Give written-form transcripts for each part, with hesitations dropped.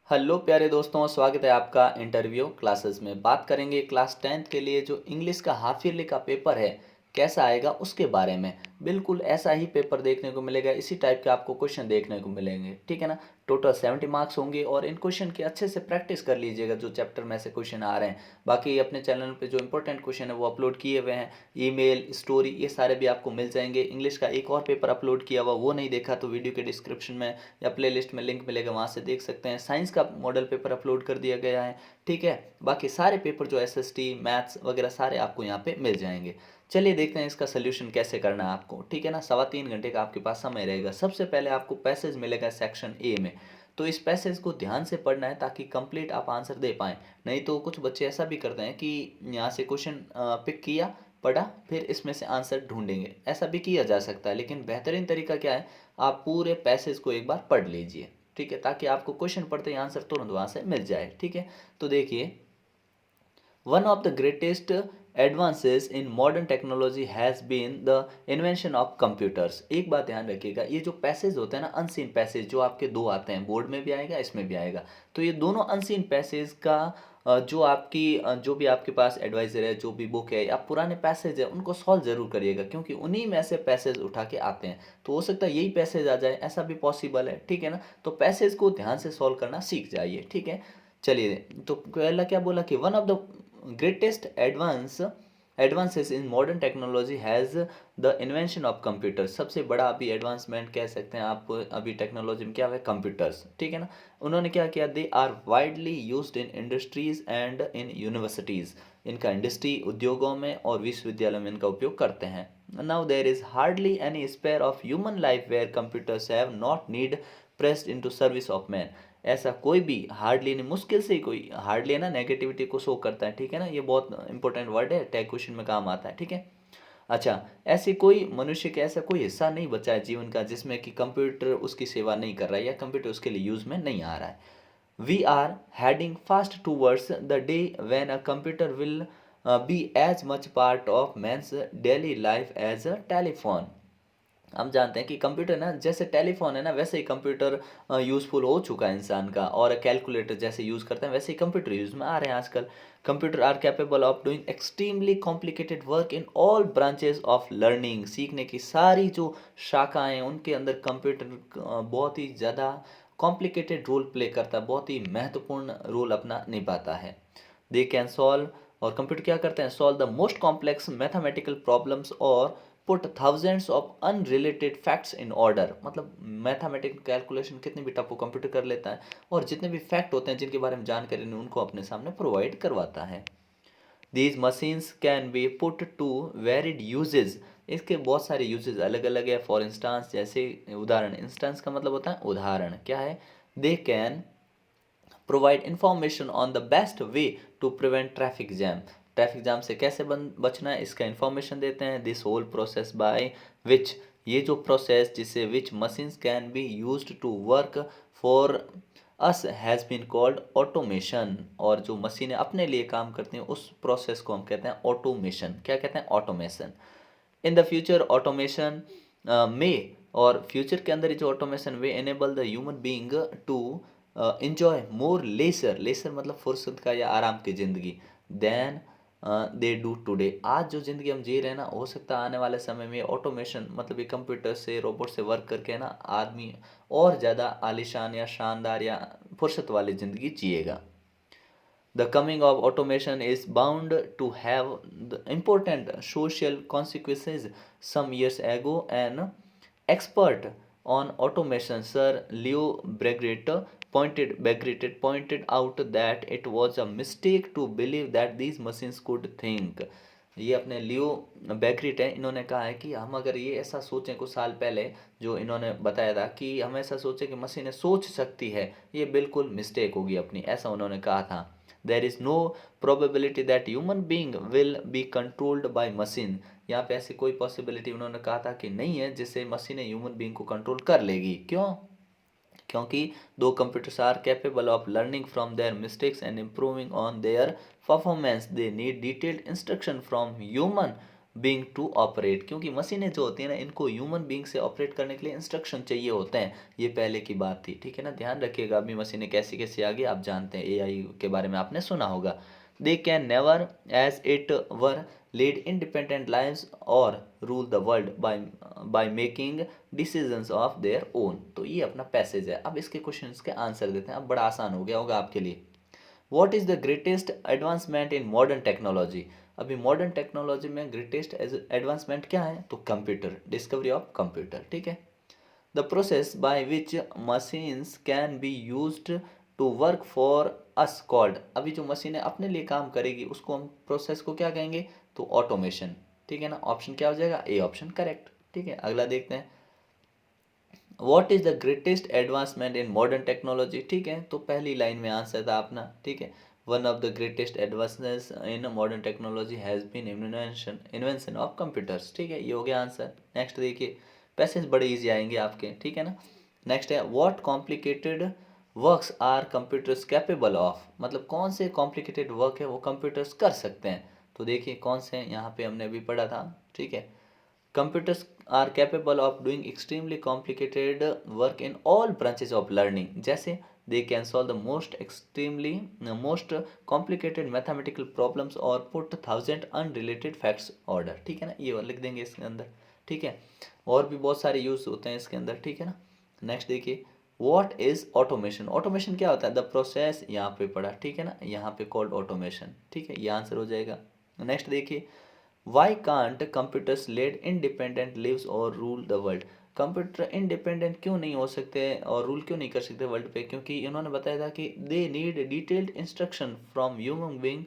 Hello प्यारे दोस्तों, स्वागत है आपका इंटरव्यू क्लासेस में। बात करेंगे क्लास 10th के लिए जो इंग्लिश का हाफ ईयरली का पेपर है कैसा आएगा उसके बारे में। बिल्कुल ऐसा ही पेपर देखने को मिलेगा, इसी टाइप के आपको क्वेश्चन देखने को मिलेंगे, ठीक है ना। टोटल 70 मार्क्स होंगे और इन क्वेश्चन की अच्छे से प्रैक्टिस कर लीजिएगा जो चैप्टर में से क्वेश्चन आ रहे हैं। बाकी अपने चैनल पे जो इंपॉर्टेंट क्वेश्चन है वो अपलोड किए हुए हैं, ईमेल स्टोरी ये सारे भी आपको मिल जाएंगे। इंग्लिश का एक और पेपर अपलोड किया हुआ, वो नहीं देखा तो वीडियो के डिस्क्रिप्शन में या प्ले लिस्ट में लिंक मिलेगा, वहाँ से देख सकते हैं। साइंस का मॉडल पेपर अपलोड कर दिया गया है, ठीक है। बाकी सारे पेपर जो एसएसटी मैथ्स वगैरह सारे आपको यहाँ पे मिल जाएंगे। चलिए देखते हैं इसका सोल्यूशन कैसे करना है आपको, ठीक है ना। 3.25 घंटे का आपके पास समय रहेगा। सबसे पहले आपको पैसेज मिलेगा सेक्शन ए में, तो इस पैसेज को ध्यान से पढ़ना है ताकि कंप्लीट आप आंसर दे पाएँ। नहीं तो कुछ बच्चे ऐसा भी करते हैं कि यहाँ से क्वेश्चन पिक किया, पढ़ा, फिर इसमें से आंसर ढूंढेंगे। ऐसा भी किया जा सकता है, लेकिन बेहतरीन तरीका क्या है, आप पूरे पैसेज को एक बार पढ़ लीजिए, ठीक है, ताकि आपको क्वेश्चन पढ़ते ही आंसर तुरंत वहाँ से मिल जाए, ठीक है। तो देखिए, one of the greatest advances in modern technology has been the invention of computers. एक बात ध्यान रखिएगा, ये जो पैसेज होते हैं ना, अनसीन पैसेज जो आपके दो आते हैं, बोर्ड में भी आएगा इसमें भी आएगा, तो ये दोनों अनसीन पैसेज का जो आपकी जो भी आपके पास एडवाइजर है, जो भी बुक है या पुराने पैसेज है, उनको सॉल्व जरूर करिएगा, क्योंकि उन्हीं में से पैसेज उठा के आते हैं। तो हो सकता है यही पैसेज आ जाए, ऐसा भी पॉसिबल है, ठीक है ना। तो पैसेज को ध्यान से सॉल्व करना सीख जाइए, ठीक है। चलिए, तो पहला क्या बोला कि one of the greatest advances in modern technology has the invention of computer. सबसे बड़ा अभी एडवांसमेंट कह सकते हैं आप अभी टेक्नोलॉजी में क्या है, कंप्यूटर्स, ठीक है ना। उन्होंने क्या किया, they are widely used in industries and in universities. इनका इंडस्ट्री उद्योगों में और विश्वविद्यालयों में इनका उपयोग करते हैं। Now there is hardly any sphere of human life where computers have not need pressed into service of man. ऐसा कोई भी हार्डली नहीं, मुश्किल से ही कोई, हार्डली है ना नेगेटिविटी को शो करता है, ठीक है ना। ये बहुत इंपॉर्टेंट वर्ड है, टैग क्वेश्चन में काम आता है, ठीक है। अच्छा, ऐसी कोई मनुष्य का ऐसा कोई हिस्सा नहीं बचा है जीवन का जिसमें कि कंप्यूटर उसकी सेवा नहीं कर रहा है या कंप्यूटर उसके लिए यूज में नहीं आ रहा है। We are heading fast towards the day when a computer will be as much part of man's daily life as a telephone। हम जानते हैं कि कंप्यूटर ना, जैसे टेलीफोन है ना, वैसे ही कंप्यूटर यूज़फुल हो चुका है इंसान का, और कैलकुलेटर जैसे यूज़ करते हैं वैसे ही कंप्यूटर यूज़ में आ रहे हैं आजकल। Computer are capable of doing extremely complicated work in all branches of learning. सीखने की सारी जो शाखाएं हैं उनके अंदर कंप्यूटर बहुत ही ज़्यादा कॉम्प्लिकेटेड रोल प्ले करता है, बहुत ही महत्वपूर्ण रोल अपना निभाता है। दे कैन सॉल्व, और कंप्यूटर क्या करते हैं, solve the most complex mathematical problems और put thousands of unrelated facts in order. मतलब मैथमेटिकल कैलकुलेशन कितनी भी टफ हो कंप्यूटर कर लेता है, और जितने भी फैक्ट होते हैं जिनके बारे में जानकारी नहीं उनको अपने सामने प्रोवाइड करवाता है। These machines can be put to varied uses. इसके बहुत सारे यूजेज अलग अलग है। फॉर इंस्टांस, जैसे उदाहरण, इंस्टांस का मतलब होता है उदाहरण, क्या है, they can provide information on the best way to prevent traffic jam. Traffic jam से कैसे बचना है इसका इंफॉर्मेशन देते हैं। This whole process by which, ये जो प्रोसेस जिससे which machines can be used to work for us has been called automation. और जो मशीनें अपने लिए काम करती हैं उस प्रोसेस को हम कहते हैं ऑटोमेशन। क्या कहते हैं, automation. In the future automation में, और फ्यूचर के अंदर जो ऑटोमेशन वे enable the human being to enjoy more leisure, leisure मतलब फुर्सत का या आराम की ज़िंदगी, देन दे डू टुडे। आज जो ज़िंदगी हम जी रहे हैं ना, हो सकता है आने वाले समय में ऑटोमेशन मतलब ये कंप्यूटर से रोबोट से वर्क करके ना आदमी और ज़्यादा आलीशान या शानदार या फुर्सत वाली ज़िंदगी जिएगा। The coming of automation is bound to have the important social consequences. Some years ago, an expert on automation, Sir Leo Bagret pointed out that it was a mistake to believe that these machines could think. ये अपने लियो बैग्रिट है, इन्होंने कहा है कि हम अगर ये ऐसा सोचें, कुछ साल पहले जो इन्होंने बताया था कि हम ऐसा सोचें कि मशीनें सोच सकती है, ये बिल्कुल मिस्टेक होगी अपनी, ऐसा उन्होंने कहा था। There is no probability that human being will be controlled by machine. यहाँ पे ऐसी कोई पॉसिबिलिटी उन्होंने कहा था कि नहीं है जिससे मशीनें ह्यूमन बींग को कंट्रोल कर लेगी। क्यों, क्योंकि though computers are capable of learning from their mistakes and improving on their performance, they need detailed instruction from human being to operate, क्योंकि मशीनें जो होती हैं ना इनको ह्यूमन बीइंग से ऑपरेट करने के लिए इंस्ट्रक्शन चाहिए होते हैं। ये पहले की बात थी, ठीक है ना। ध्यान रखिएगा, अभी मशीनें कैसी कैसी आ गई आप जानते हैं, एआई के बारे में आपने सुना होगा। They can never as it were lead independent lives और rule the world by making decisions of their own. तो ये अपना पैसेज है। अब इसके क्वेश्चंस के आंसर देते हैं। अब बड़ा आसान हो गया होगा आपके लिए। What is the greatest advancement in modern technology? अभी मॉडर्न टेक्नोलॉजी में ग्रेटेस्ट एडवांसमेंट क्या है? तो कंप्यूटर, डिस्कवरी ऑफ कंप्यूटर, ठीक है। The process by which machines can be used to work for us called. अभी जो मशीनें अपने लिए काम करेगी उसको हम प्रोसेस को क्या कहेंगे? तो ऑटोमेशन, ठीक है ना। ऑप्शन क्या हो जाएगा? ए ऑप्शन करेक्ट, ठीक है। अगला देखते हैं। What is the greatest advancement in modern technology? ठीक है, तो पहली लाइन में आंसर था अपना, ठीक है। One of the greatest advancements in modern technology has been invention of computers, ठीक है, ये हो गया आंसर। नेक्स्ट देखिए, पैसेज बड़े इजी आएंगे आपके, ठीक है ना। नेक्स्ट है, what complicated works are computers capable of? मतलब कौन से कॉम्प्लिकेटेड वर्क है वो कंप्यूटर्स कर सकते हैं? तो देखिए कौन से हैं, यहाँ पे हमने अभी पढ़ा था, ठीक है। Computers are capable of doing extremely complicated work in all branches of learning. जैसे they can solve the most complicated mathematical problems or put 1000 unrelated facts order, ठीक है ना। ये लिख देंगे इसके अंदर, ठीक है। और भी बहुत सारे यूज होते हैं इसके अंदर, ठीक है ना। नेक्स्ट देखिए, व्हाट इज ऑटोमेशन? ऑटोमेशन क्या होता है? द प्रोसेस, यहाँ पे पढ़ा, ठीक है ना, यहाँ पे कॉल्ड ऑटोमेशन, ठीक है, ये आंसर हो जाएगा। नेक्स्ट देखिए, why can't computers lead independent lives और rule the world? Computer independent क्यों नहीं हो सकते और रूल क्यों नहीं कर सकते वर्ल्ड पे? क्योंकि इन्होंने बताया था कि they need detailed instruction from human being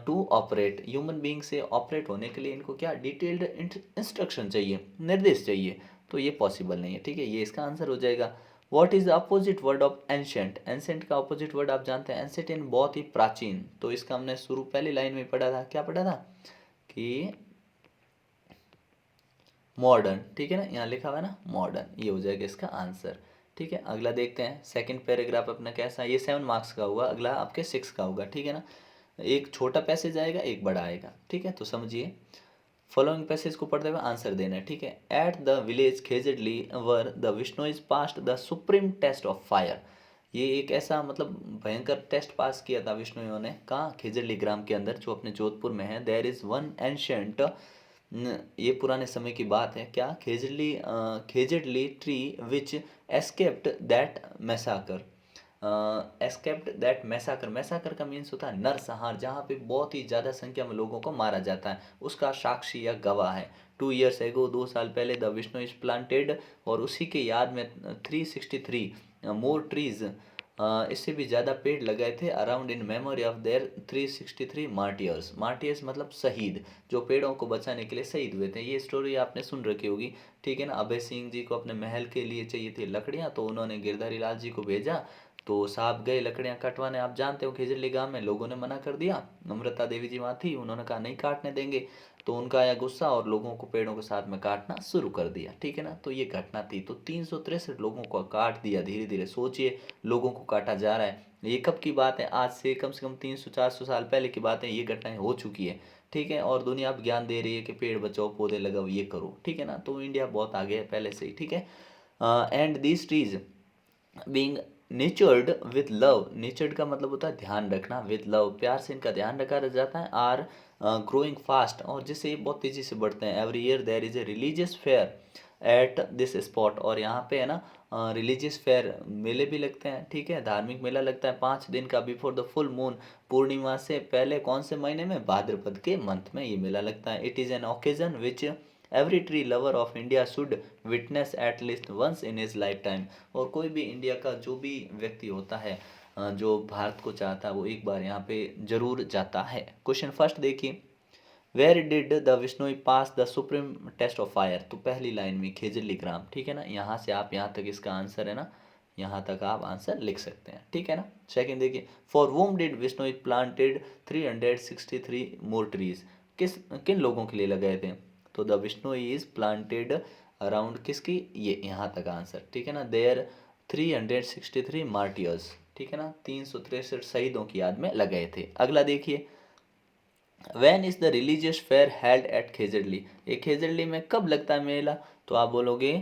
to operate. Human being से ऑपरेट होने के लिए इनको क्या? डिटेल्ड इंस्ट्रक्शन चाहिए, निर्देश चाहिए। तो ये पॉसिबल नहीं है, ठीक है, ये इसका आंसर हो जाएगा। What is the opposite word of ancient? Ancient का अपोजिट वर्ड आप जानते हैं, एंशेंट इन बहुत ही प्राचीन। तो इसका हमने शुरू पहली लाइन में पढ़ा था, क्या पढ़ा था? कि मॉडर्न, ठीक है ना, यहाँ लिखा हुआ है ना मॉडर्न, ये हो जाएगा इसका आंसर, ठीक है। अगला देखते हैं, सेकंड पैराग्राफ अपना कैसा है। ये 7 मार्क्स का हुआ, अगला आपके 6 का होगा, ठीक है ना। एक छोटा पैसेज आएगा, एक बड़ा आएगा, ठीक है। तो समझिए, फॉलोइंग पैसेज को पढ़ते हुए आंसर देना है, ठीक है। At the village Khejarli were the Bishnois passed the supreme test of fire. ये एक ऐसा मतलब भयंकर टेस्ट पास किया था विष्णुओं ने, कहाँ? खेजडली ग्राम के अंदर, जो अपने जोधपुर में है। देयर इज वन एंशंट, ये पुराने समय की बात है, क्या? Khejarli tree which escaped that massacre. Escaped that massacre, massacre का मीन्स होता है नरसंहार, जहाँ पे बहुत ही ज़्यादा संख्या में लोगों को मारा जाता है, उसका साक्षी या गवाह है। 2 years एगो, 2 साल पहले द विष्णु इज प्लांटेड, और उसी के याद में 363 मोर ट्रीज, इससे भी ज़्यादा पेड़ लगाए थे, around in memory of their 363 martyrs. Martyrs मतलब शहीद, जो पेड़ों को बचाने के लिए शहीद हुए थे। ये स्टोरी आपने सुन रखी होगी, ठीक है ना। अभय सिंह जी को अपने महल के लिए चाहिए थी लकड़ियाँ, तो उन्होंने गिरधारी लाल जी को भेजा, तो साहब गए लकड़ियाँ कटवाने। आप जानते हो खिजरली गांव में लोगों ने मना कर दिया, अमृता देवी जी वहाँ थी, उन्होंने कहा नहीं काटने देंगे, तो उनका आया गुस्सा और लोगों को पेड़ों के साथ में काटना शुरू कर दिया, ठीक है ना। तो ये घटना थी, तो 363 लोगों को काट दिया धीरे धीरे। सोचिए, लोगों को काटा जा रहा है। ये कब की बात है? आज से कम 300-400 साल पहले की बात है, ये घटनाएं हो चुकी है, ठीक है। और दुनिया अब ज्ञान दे रही है कि पेड़ बचाओ, पौधे लगाओ, ये करो, ठीक है ना। तो इंडिया बहुत आगे है पहले से ही, ठीक है। And these trees being नेचर्ड with love, नेचर्ड का मतलब होता है ध्यान रखना, विद लव, प्यार से इनका ध्यान रखा जाता है। आर ग्रोइंग फास्ट, और जिससे ये बहुत तेज़ी से बढ़ते हैं। Every year there is a religious fair at this spot, और यहाँ पे है ना रिलीजियस फेयर, मेले भी लगते हैं, ठीक है, धार्मिक मेला लगता है 5 दिन का, बिफोर द फुल मून, पूर्णिमा से पहले। कौन से महीने में? भाद्रपद के मंथ में ये मेला लगता है। It is an occasion which every tree lover of India should witness at least once in his life time, और कोई भी इंडिया का जो भी व्यक्ति होता है, जो भारत को चाहता है, वो एक बार यहाँ पे जरूर जाता है। क्वेश्चन फर्स्ट देखिए, where did the Bishnoi pass the supreme test of fire? तो पहली लाइन में खेजली ग्राम, ठीक है ना। यहाँ से आप यहाँ तक इसका आंसर है ना, यहाँ तक आप आंसर लिख सकते हैं, ठीक है ना। सेकंड देखिए, for whom did Bishnoi planted 363 more trees? किन लोगों के लिए लगाए थे? तो the Bishnoi is planted around किसकी? ये यहाँ तक आंसर, ठीक है ना। देयर 363 मार्टियर्स, ठीक है ना, 363 शहीदों की याद में लगाए थे। अगला देखिए, when is the religious fair held at Khejarli, ये खेजड़ली में कब लगता है मेला? तो आप बोलोगे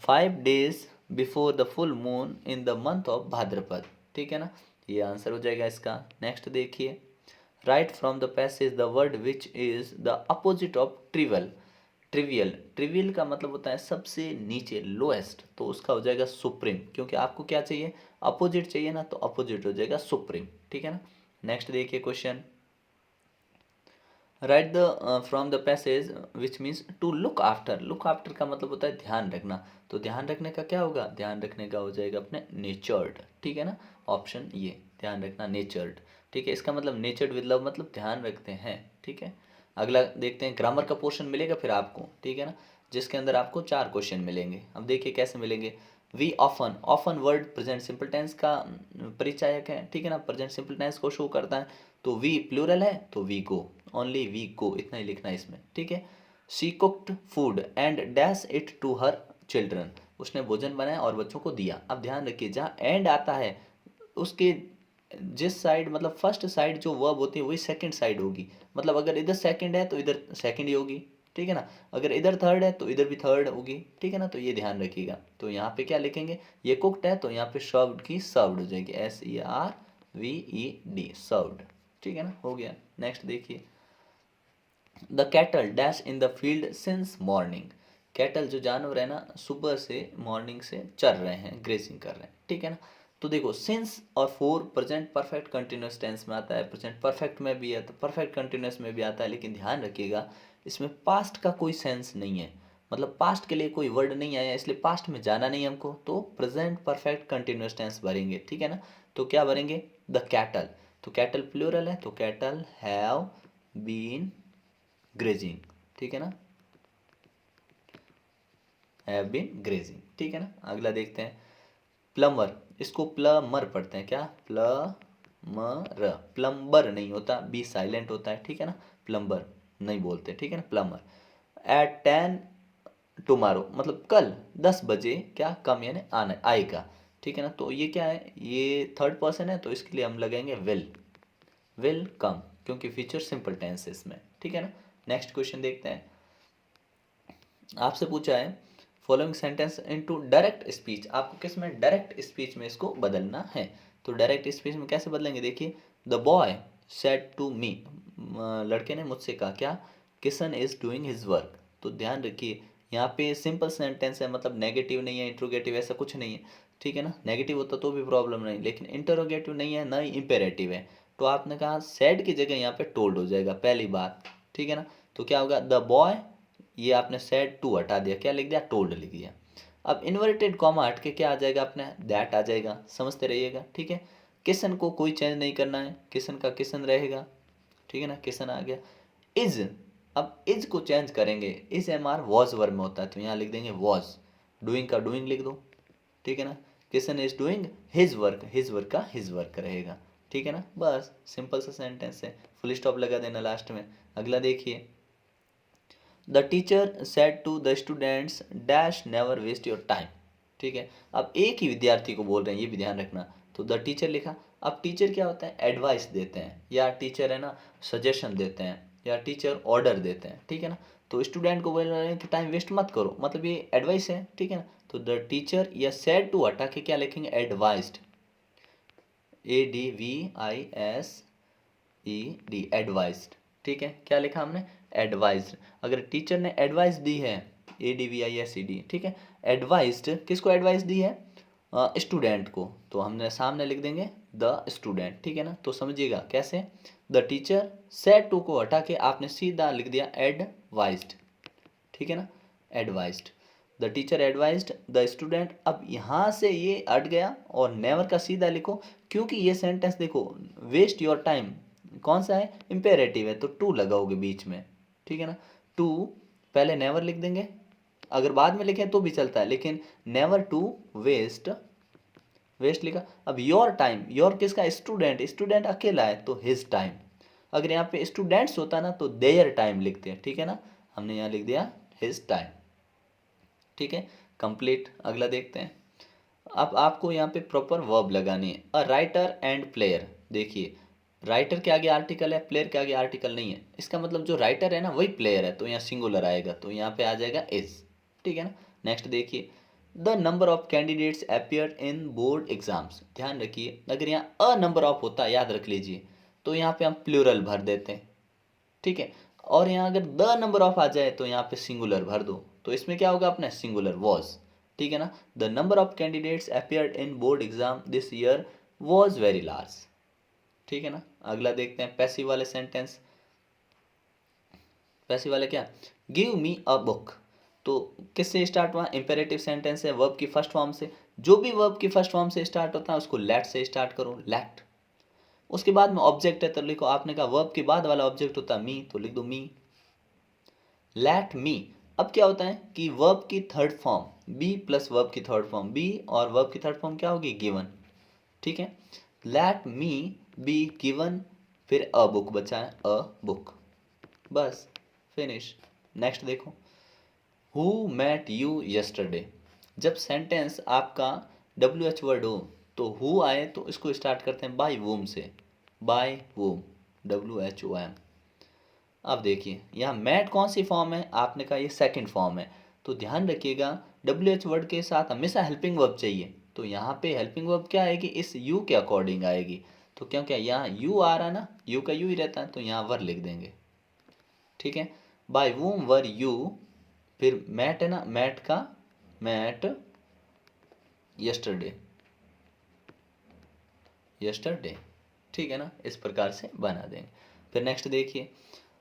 5 days before the full moon in the month of Bhadrapada, ठीक है ना, ये आंसर हो जाएगा इसका। नेक्स्ट देखिए, right from the passage the word which is the opposite of trivial. Trivial, trivial का मतलब होता है सबसे नीचे, लोएस्ट, तो उसका हो जाएगा सुप्रीम, क्योंकि आपको क्या चाहिए, अपोजिट चाहिए ना, तो अपोजिट हो जाएगा सुप्रीम, ठीक है ना। नेक्स्ट देखिए question, write the from the passage which means to look after. Look after का मतलब होता है ध्यान रखना, तो ध्यान रखने का क्या होगा, ध्यान रखने का हो जाएगा अपने नेचर्ड, ठीक है ना, ऑप्शन ये, ध्यान रखना नेचर्ड, ठीक है। इसका मतलब नेचर्ड विद लव मतलब ध्यान रखते हैं, ठीक है। अगला देखते हैं, ग्रामर का पोर्शन मिलेगा फिर आपको, ठीक है ना, जिसके अंदर आपको 4 क्वेश्चन मिलेंगे। अब देखिए कैसे मिलेंगे। We often, often word present simple tense का परिचायक है, ठीक है ना, प्रेजेंट सिंपल टेंस को शो करता है। तो वी प्लूरल है तो we go, only we go, इतना ही लिखना है इसमें, ठीक है। She cooked food and dash it to her children, उसने भोजन बनाया और बच्चों को दिया। अब ध्यान रखिए, जहाँ एंड आता है उसके जिस साइड, मतलब फर्स्ट साइड जो वर्ब होती है वही सेकंड साइड होगी, मतलब अगर इधर सेकंड है तो इधर सेकंड ही होगी, ठीक है ना, अगर इधर थर्ड है तो इधर भी थर्ड होगी, ठीक है ना, तो ये ध्यान रखिएगा। तो यहाँ पे क्या लिखेंगे, ये कुक्ड है तो यहाँ पे सर्व्ड की सर्व्ड हो जाएगी, SERVED, सर्व्ड, ठीक है ना, हो गया। नेक्स्ट देखिए, the cattle dash in the field since morning. Cattle जो जानवर है ना, सुबह से मॉर्निंग से चर रहे हैं, ग्रेसिंग कर रहे हैं, ठीक है ना। तो देखो, सिंस और for present perfect continuous tense में आता है, प्रेजेंट परफेक्ट में भी है तो परफेक्ट कंटिन्यूस में भी आता है, लेकिन ध्यान रखिएगा इसमें पास्ट का कोई सेंस नहीं है, मतलब पास्ट के लिए कोई वर्ड नहीं आया, इसलिए पास्ट में जाना नहीं हमको, तो प्रेजेंट परफेक्ट कंटिन्यूस टेंस भरेंगे, ठीक है ना। तो क्या भरेंगे, द कैटल, तो कैटल प्लूरल है तो कैटल हैव बीन ग्रेजिंग, ठीक है ना, हैव बीन ग्रेजिंग, ठीक है ना। अगला देखते हैं, प्लम्बर, इसको प्लमर पढ़ते हैं, क्या, प्लमर, प्लम्बर नहीं होता, बी साइलेंट होता है, ठीक है ना, प्लम्बर नहीं बोलते, ठीक है ना, प्लम्बर। एट 10 टुमारो मतलब कल 10 बजे क्या, कम यानी आना आएगा, ठीक है ना। तो ये क्या है, ये थर्ड पर्सन है तो इसके लिए हम लगाएंगे विल कम, क्योंकि फ्यूचर सिंपल टेंस है इसमें, ठीक है ना। नेक्स्ट क्वेश्चन देखते हैं, आपसे पूछा है following sentence into direct speech, आपको किस में, डायरेक्ट स्पीच में इसको बदलना है। तो डायरेक्ट स्पीच में कैसे बदलेंगे, देखिए, the boy said to me, लड़के ने मुझसे कहा क्या, Kishan is doing his work. तो ध्यान रखिए यहाँ पे सिंपल सेंटेंस है, मतलब नेगेटिव नहीं है, इंट्रोगेटिव ऐसा कुछ नहीं है, ठीक है ना, नेगेटिव होता तो भी प्रॉब्लम नहीं, लेकिन इंटरोगेटिव नहीं है ना ही इम्पेरेटिव है, तो आपने कहा सेड की जगह यहाँ पे टोल्ड हो जाएगा पहली बात, ठीक है ना। तो क्या होगा, द बॉय, ये आपने सेड टू हटा दिया, क्या लिख दिया, टोल्ड लिख दिया। अब इन्वर्टेड कॉमा हट के क्या आ जाएगा अपने, दैट आ जाएगा, समझते रहिएगा, ठीक है। किसन को कोई चेंज नहीं करना है, किसन का किसन रहेगा, ठीक है ना, किसन आ गया। इज, अब इज को चेंज करेंगे, इज MR वॉज वर्ब में होता है तो यहाँ लिख देंगे वॉज, डूइंग का डूइंग लिख दो, ठीक है ना। Kishan is doing his work का हिज वर्क रहेगा, ठीक है ना, बस सिंपल सा सेंटेंस है, फुल स्टॉप लगा देना लास्ट में। अगला देखिए, the teacher said to the students dash never waste your time, ठीक है। अब एक ही विद्यार्थी को बोल रहे हैं, ये भी ध्यान रखना, तो द टीचर लिखा। अब टीचर क्या होता है, एडवाइस देते हैं, या टीचर है ना सजेशन देते हैं, या टीचर ऑर्डर देते हैं, ठीक है ना। तो स्टूडेंट को बोल रहे हैं कि टाइम वेस्ट मत करो, मतलब ये एडवाइस है, ठीक है ना। तो द टीचर या सेड टू हटा के क्या लिखेंगे, एडवाइस्ड, ADVISED, एडवाइस्ड, ठीक है, क्या लिखा हमने, एडवाइज्ड। अगर टीचर ने एडवाइस दी है, ADVISED, ठीक है, एडवाइस्ड किसको एडवाइस दी है, स्टूडेंट को, तो हमने सामने लिख देंगे द स्टूडेंट, ठीक है ना। तो समझिएगा कैसे, द टीचर सेड टू को हटा के आपने सीधा लिख दिया एडवाइज्ड, ठीक है ना, advised, the teacher advised the student. अब यहाँ से ये हट गया और नेवर का सीधा लिखो, क्योंकि ये सेंटेंस देखो, वेस्ट योर टाइम कौन सा है, इम्पेरेटिव है, तो टू लगाओगे बीच में, ठीक है ना। टू पहले नेवर लिख देंगे, अगर बाद में लिखें तो भी चलता है, लेकिन नेवर टू वेस्ट, वेस्ट लिखा। अब योर टाइम, योर किसका, स्टूडेंट, स्टूडेंट अकेला है तो हिज टाइम, अगर यहाँ पे स्टूडेंट्स होता ना तो देयर टाइम लिखते हैं, ठीक है ना, हमने यहाँ लिख दिया हिज टाइम, ठीक है, कंप्लीट। अगला देखते हैं, अब आपको यहाँ पे प्रॉपर वर्ब लगानी है, अ राइटर एंड प्लेयर। देखिए, राइटर के आगे आर्टिकल है, प्लेयर के आगे आर्टिकल नहीं है, इसका मतलब जो राइटर है ना वही प्लेयर है, तो यहाँ सिंगुलर आएगा, तो यहाँ पे आ जाएगा इज। ठीक है ना। नेक्स्ट देखिए, the number of candidates appear in board exams. ध्यान रखिए, अगर यहाँ अ नंबर ऑफ होता, याद रख लीजिए, तो यहाँ पे हम प्लूरल भर देते हैं। ठीक है। और यहाँ अगर द नंबर ऑफ आ जाए तो यहाँ पे सिंगुलर भर दो, तो इसमें क्या होगा अपने सिंगुलर वॉज। ठीक है ना। The number of candidates appeared in board exam this year was very large. ठीक है ना। अगला देखते हैं पैसिव वाले सेंटेंस। पैसिव वाले क्या, गिव मी अ बुक, तो किससे स्टार्ट हुआ, इंपेरेटिव सेंटेंस है, वर्ब की फर्स्ट फॉर्म से। जो भी वर्ब की फर्स्ट फॉर्म से स्टार्ट होता है उसको लेट से स्टार्ट करो, लेट। उसके बाद में ऑब्जेक्ट है तो लिखो, आपने कहा वर्ब के बाद वाला ऑब्जेक्ट होता है मी, तो लिख दो मी, लेट मी। अब क्या होता है कि वर्ब की third form be plus verb की थर्ड फॉर्म बी, और वर्ब की थर्ड फॉर्म क्या होगी, गिवन। ठीक है। लेट मी बी गिवन, फिर अ बुक बचा है, अ बुक, बस फिनिश। नेक्स्ट देखो, हु मेट यू यस्टरडे। जब सेंटेंस आपका डब्ल्यू एच वर्ड हो तो हु आए तो इसको स्टार्ट करते हैं बाय वूम से, by whom, W H O M. अब देखिए यहाँ मैट कौन सी फॉर्म है, आपने कहा ये सेकंड फॉर्म है, तो ध्यान रखिएगा डब्ल्यू एच वर्ड के साथ हमेशा हेल्पिंग वर्ब चाहिए, तो यहाँ पे हेल्पिंग वर्ब क्या आएगी, इस यू के अकॉर्डिंग आएगी। तो क्योंकि यहाँ यू आ रहा ना, यू का यू ही रहता है, तो यहाँ वर लिख देंगे। ठीक है। बाय वूम वर यू, फिर मैट है ना, मैट का मैट यस्टरडे, यस्टरडे। ठीक है ना, इस प्रकार से बना देंगे। फिर नेक्स्ट देखिए,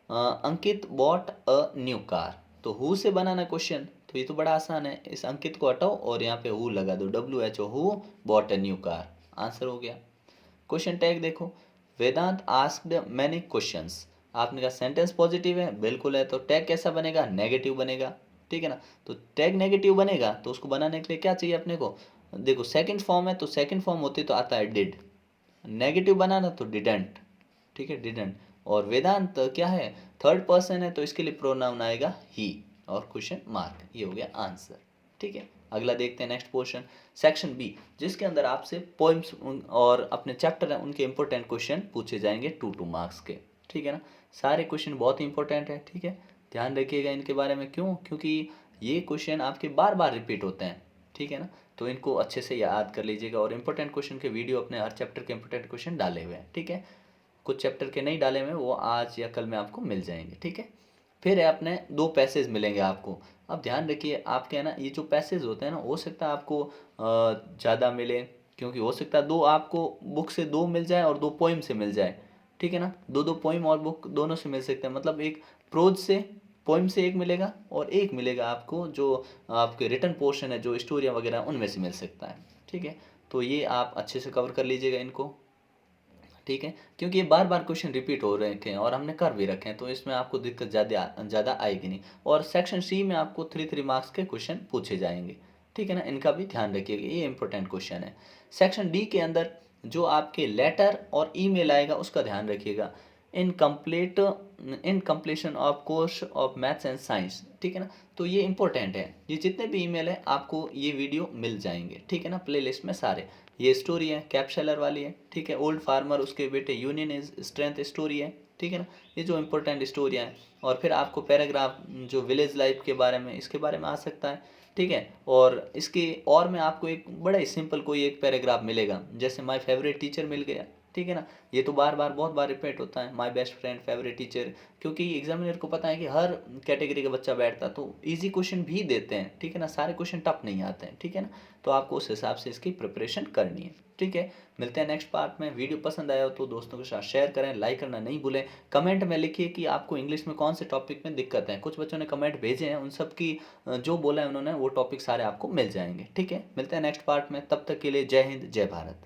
अंकित बॉट अ न्यू कार, तो हु से बनाना क्वेश्चन, तो ये तो बड़ा आसान है, इस अंकित को हटाओ और यहाँ पे हु लगा दो, W H O, who bought a new car, answer हो गया। क्वेश्चन टैग देखो, वेदांत आस्क्ड मैनी क्वेश्चंस। आपने कहा सेंटेंस पॉजिटिव है, बिल्कुल है, तो टैग कैसा बनेगा, नेगेटिव बनेगा। ठीक है ना। तो टैग नेगेटिव बनेगा तो उसको बनाने के लिए क्या चाहिए अपने को, देखो सेकंड फॉर्म है तो सेकंड फॉर्म होती तो आता है डिड, नेगेटिव बनाना तो डिडंट। ठीक है, डिडंट। और वेदांत क्या है, थर्ड पर्सन है, तो इसके लिए प्रोनाउन आएगा ही और क्वेश्चन मार्क, ये हो गया आंसर। ठीक है। अगला देखते हैं नेक्स्ट पोर्शन, सेक्शन बी, जिसके अंदर आपसे पोइम्स और अपने चैप्टर है उनके इंपॉर्टेंट क्वेश्चन पूछे जाएंगे 2 मार्क्स के। ठीक है ना। सारे क्वेश्चन बहुत ही इंपॉर्टेंट है। ठीक है, ध्यान रखिएगा इनके बारे में, क्यों, क्योंकि ये क्वेश्चन आपके बार बार रिपीट होते हैं। ठीक है ना, तो इनको अच्छे से याद कर लीजिएगा, और इंपॉर्टेंट क्वेश्चन के वीडियो अपने हर चैप्टर के इंपॉर्टेंट क्वेश्चन डाले हुए हैं। ठीक है, कुछ चैप्टर के नहीं डाले हुए हैं, वो आज या कल में आपको मिल जाएंगे। ठीक है। फिर है अपने 2 पैसेज मिलेंगे आपको। अब ध्यान रखिए, आपके है ना ये जो पैसेज होते हैं ना, हो सकता है आपको ज़्यादा मिले, क्योंकि हो सकता है 2 आपको बुक से 2 मिल जाए और 2 पोइम से मिल जाए। ठीक है ना, 2 पोइम और बुक दोनों से मिल सकते हैं, मतलब एक प्रोज से, पोइम से एक मिलेगा, और एक मिलेगा आपको जो आपके रिटर्न पोर्शन है, जो स्टोरियाँ वगैरह उनमें से मिल सकता है। ठीक है, तो ये आप अच्छे से कवर कर लीजिएगा इनको। ठीक है, क्योंकि ये बार बार क्वेश्चन रिपीट हो रहे हैं और हमने कर भी रखे हैं, तो इसमें आपको दिक्कत ज़्यादा आएगी नहीं। और सेक्शन सी में आपको 3 मार्क्स के क्वेश्चन पूछे जाएंगे। ठीक है ना, इनका भी ध्यान रखिएगा, ये इंपॉर्टेंट क्वेश्चन है। सेक्शन डी के अंदर जो आपके लेटर और ईमेल आएगा उसका ध्यान रखिएगा, in completion of course of maths and science. ठीक है ना, तो ये इंपॉर्टेंट है, ये जितने भी ईमेल है आपको ये वीडियो मिल जाएंगे। ठीक है ना, प्लेलिस्ट में सारे, ये स्टोरी है कैप सेलर वाली है। ठीक है, ओल्ड फार्मर उसके बेटे यूनियन इज स्ट्रेंथ स्टोरी है। ठीक है ना, ये जो इंपॉर्टेंट स्टोरियाँ हैं। और फिर आपको पैराग्राफ जो विलेज लाइफ के बारे में, इसके बारे में आ सकता है। ठीक है, और इसके और में आपको एक बड़ा ही सिंपल कोई एक पैराग्राफ मिलेगा, जैसे माय फेवरेट टीचर मिल गया। ठीक है ना, ये तो बार बार बहुत बार रिपीट होता है, my best friend, favourite teacher, क्योंकि एग्जामिनर को पता है कि हर कैटेगरी का बच्चा बैठता है, तो इजी क्वेश्चन भी देते हैं। ठीक है ना, सारे क्वेश्चन टफ नहीं आते हैं। ठीक है ना, तो आपको उस हिसाब से इसकी प्रिपरेशन करनी है। ठीक है, मिलते हैं नेक्स्ट पार्ट में। वीडियो पसंद आया हो तो दोस्तों के साथ शेयर करें, लाइक करना नहीं भूलें। कमेंट में लिखिए कि आपको इंग्लिश में कौन से टॉपिक में दिक्कत है, कुछ बच्चों ने कमेंट भेजे हैं, उन सब की जो बोला है उन्होंने वो टॉपिक सारे आपको मिल जाएंगे। ठीक है, मिलते हैं नेक्स्ट पार्ट में, तब तक के लिए जय हिंद, जय भारत।